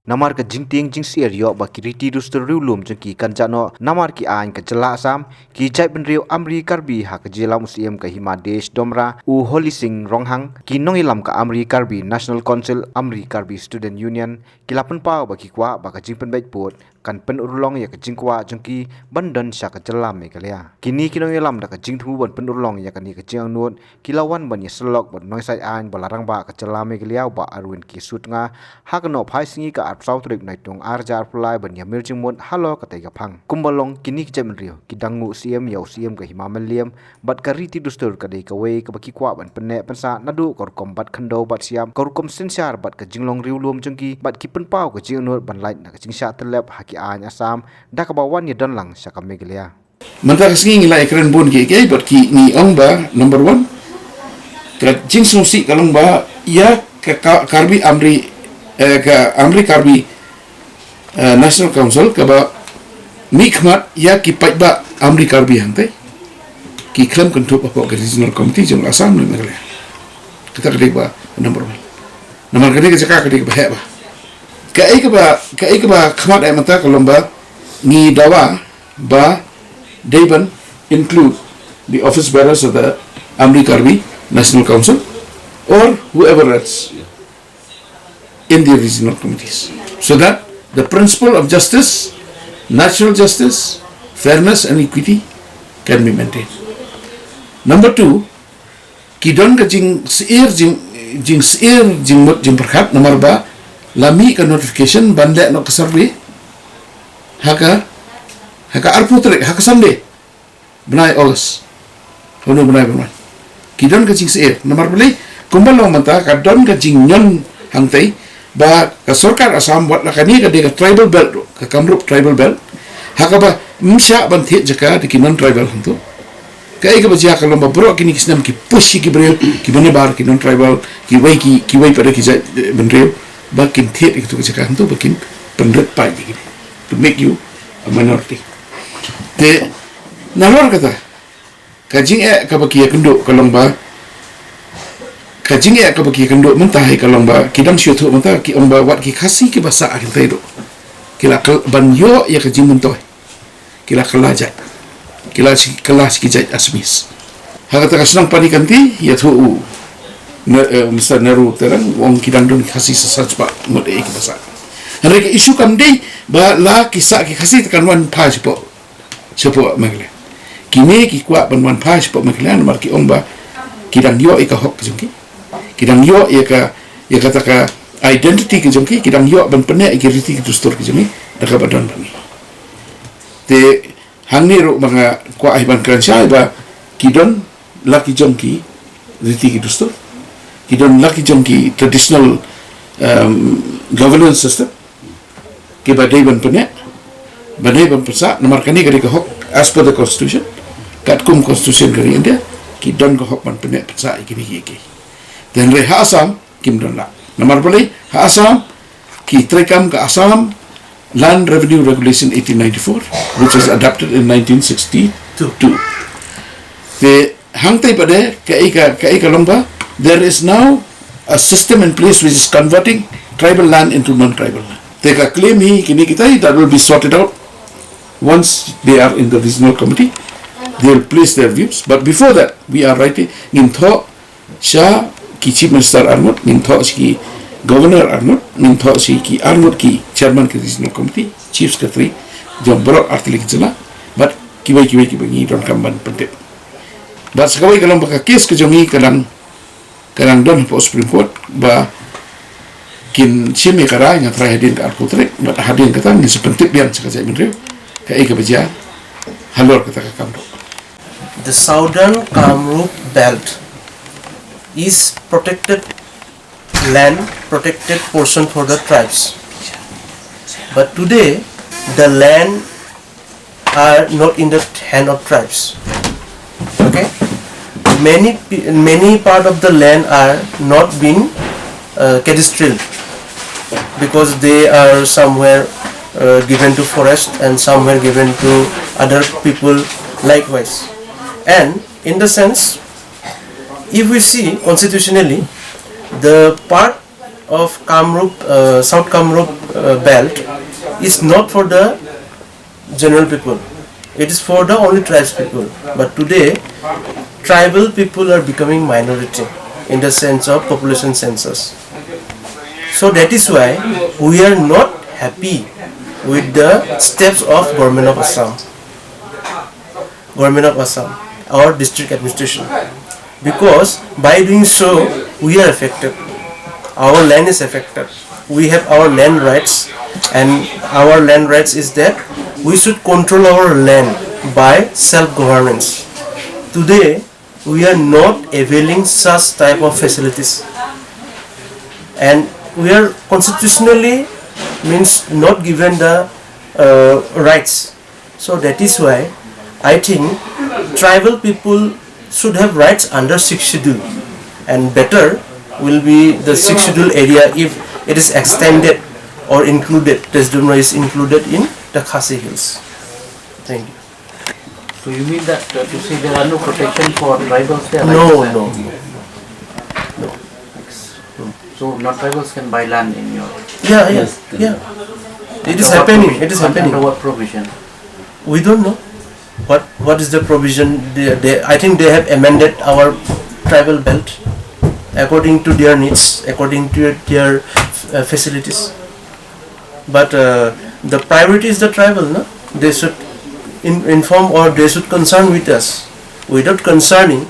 Namar ka jing tieng jing sier yo ba ki riti duster riewlum jengki kanjano namar ki ain ka jela asam ki jaidbynriew Amri Karbi ha ka jela musiem ka himadesh domra u holy sing ronghang ki nongilam ka Amri Karbi National Council Amri Karbi Student Union ki lapan pau ba ki kwah ba ka jing pen baik pot kan pen urlong ya ka jing kwah jengki bandan sha ka jela Meghalaya kini ki nongilam da ka jing thu ban pen urlong ya ka ni ka jing nuot ki lawan ban ya selok ban noi sai ain ba larang ba ka jela Meghalaya ba arwin ki sut nga ha ka no phai singi ka South Trip Night Tong Arjar Pulai ban ya mirjing mut halo katai gapang kumbalong kini jaidbynriew ki dangu siem yau siem ka himamaliam bat ka riti dustur ka dei ka wei ka baki kwah ban penne pensa nadu kor kombat khando bat siam kor kom sensyar bat ka jinglong riewlum jengki bat ki penpau ka jingnut ban light na ka jingsha tyllep haki an asam da ka bawan ya dan lang sya ka Meghalaya Manta kasing ngilai keren bun ki bat ki ni ong ba number 1 ka jing susi kalong ba ya ka Karbi Amri ka Amri Karbi National Council ka ba mikmat ya ki pai ba Amri Karbi hantai ki klem kentu pa ko regional committee jong asam ni Meghalaya kita kedai ba number 1 nomor kedai ka jaka kedai ba he ba ka ba khmat ai mata kalong ba ni dawa ba Deban include the office bearers of the Amri Karbi National Council or whoever else in the regional committees, so that the principle of justice, natural justice, fairness and equity can be maintained. Number 2, kidon ka jing mut jing perkhat nomor ba lami ka notification bande no ka survey haka arputre haka samde benai August hono benai benai kidon ka jing seer nomor beli kumbal lo manta ka don ka jing nyon hangtai ba ka sarkar asam buat lakani ka de tribal belt ka kamrup tribal belt haka ba msha ban the jaka de kinon tribal hantu ka ega ba ja ka lomba bro kini kisnam ki pushi ki bre ki bane bar ki non tribal ki wai pada ki jaidbynriew ba kin the itu jaka hantu ba kin pendret pai ki to make you a minority te nalor kata ka jing ka ba ki kendo ka lomba ka jing ka ba ki kendo mentahai ka lomba kidam syutu menta ki omba wat ki khasi ki basa akin taido kila ban yo ya ka jing mentoy kila kelajat kelas ki jait asmis hakata ka senang pani kanti ya thu misa naru terang wong kidang don khasi sasaj ba ngode ki basa hari ka isu kam dei ba la kisah ki khasi tekan wan pa sepo Meghalaya kini ki kwah ban wan pa sepo Meghalaya nomor ki omba kidang yo ka hok jengki kidang yo ka kata ka identity ke jengki kidang yo ban pene ki riti ki dustur ke jengki daka badan bangi te hangni ro manga kwah ban kransha ba kidon laki jengki riti ki dustur kidon laki jengki traditional governance system ke badai ban pene badai ban pesa nomor kani kari ka hok as per the constitution kat kum constitution kari India ki don ka hok ban pene pesa ikini ki dan re ha asam kim don la nomor boleh ha asam ki trekam ka asam land revenue regulation 1894 which was adopted in 1962 the hangtai pada ka lomba there is now a system in place which is converting tribal land into non-tribal land. They can claim kini kita that will be sorted out once they are in the regional committee. They will place their views. But before that, we are writing in tho shah ki chief minister armut, in tho ki governor armut, in tho ki armut ki chairman ki regional committee, chief secretary, jom berok artili kicela. But kiwai bangi don kamban pentip. But sekawai kalau baka kes kejongi kadang don po Supreme Court ba kin simi kara nga try hadin ka arputre but hadin kata ni sepentip bian sa jaidbynriew ka ika baja halor kata ka kamro. The southern Kamrup belt is protected land, protected portion for the tribes, but today the land are not in the hand of tribes. Okay, many part of the land are not being cadastraled because they are somewhere given to forest and somewhere given to other people likewise. And in the sense, if we see constitutionally, the part of Kamrup, South Kamrup belt is not for the general people. It is for the only tribes people. But today, tribal people are becoming minority in the sense of population census. So that is why we are not happy with the steps of Government of Assam, our district administration, because by doing so we are affected. Our land is affected. We have our land rights, and our land rights is that we should control our land by self-governance. Today, we are not availing such type of facilities, and we are constitutionally means not given the rights. So that is why I think tribal people should have rights under 6th schedule, and better will be the 6th schedule area if it is extended or included. Jaidbynriew is included in the Khasi Hills. Thank you. So you mean that to say there are no protection for tribals there? No. So not tribals can buy land in your... Yeah. It is happening. It is happening. Under what provision? We don't know. What is the provision? I think they have amended our tribal belt according to their needs, according to their facilities. But the priority is the tribal, no? They should inform, or they should concern with us. Without concerning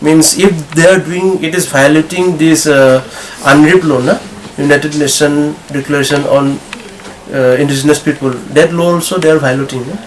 means if they are doing, it is violating this UNRIP law, no? United Nations Declaration on Indigenous People. That law also they are violating, no?